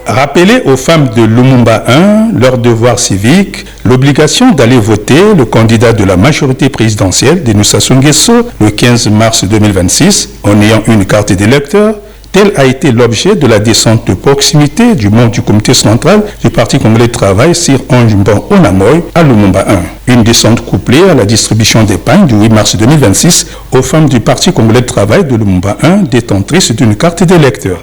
Rappeler aux femmes de Lumumba 1 leur devoir civique, l'obligation d'aller voter le candidat de la majorité présidentielle de Sassou Nguesso le 15 mars 2026 en ayant une carte d'électeur. Tel a été l'objet de la descente de proximité du membre du comité central du Parti congolais de travail, Sir Onjumban Onamoy, à Lumumba 1. Une descente couplée à la distribution des pains du 8 mars 2026 aux femmes du Parti congolais de travail de Lumumba 1, détentrices d'une carte d'électeur.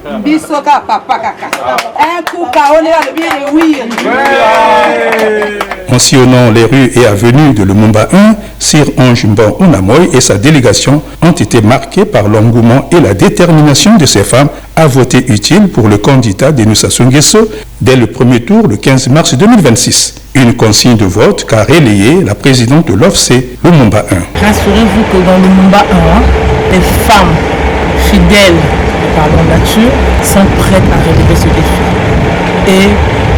En sillonnant les rues et avenues de Lumumba 1, Sir Onjumban Onamoy et sa délégation ont été marqués par l'engouement et la détermination de ces femmes à voter utile pour le candidat de Sassou Nguesso dès le premier tour le 15 mars 2026. Une consigne de vote qu'a relayé la présidente de l'OFC Lumumba 1. Rassurez-vous que dans Lumumba 1, les femmes fidèles par leur nature sont prêtes à relever ce défi. Et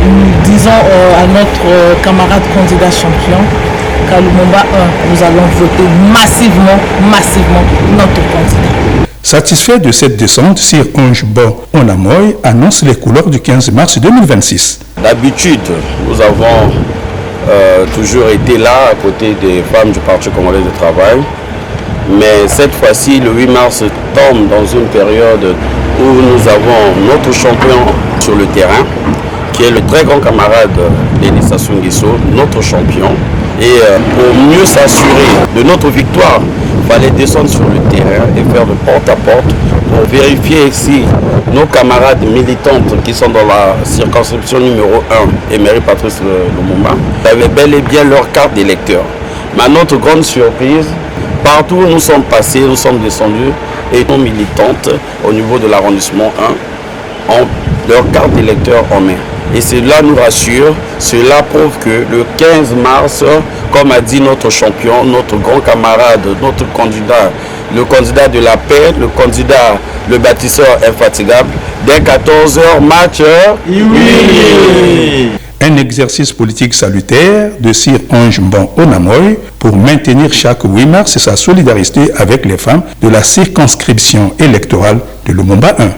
nous disons à notre camarade candidat champion qu'à Lumumba 1, nous allons voter massivement notre candidat. Satisfait de cette descente, Sir Onjumban Onamoy annonce les couleurs du 15 mars 2026. D'habitude, nous avons toujours été là à côté des femmes du Parti congolais de travail. Mais cette fois-ci, le 8 mars tombe dans une période où nous avons notre champion sur le terrain, qui est le très grand camarade Denis Sassou Nguesso, notre champion. Et pour mieux s'assurer de notre victoire, il fallait descendre sur le terrain et faire de porte à porte pour vérifier si nos camarades militantes qui sont dans la circonscription numéro 1, Emery Patrice Lumumba, avaient bel et bien leur carte d'électeur. Mais à notre grande surprise, partout où nous sommes passés, nous sommes descendus et nos militantes au niveau de l'arrondissement 1 ont leur carte d'électeur en main. Et cela nous rassure, cela prouve que le 15 mars, comme a dit notre champion, notre grand camarade, notre candidat, le candidat de la paix, le candidat, le bâtisseur infatigable, dès 14h, match. Oui. Un exercice politique salutaire de Sir Onjumban Onamoy pour maintenir chaque 8 mars sa solidarité avec les femmes de la circonscription électorale de Lumumba 1.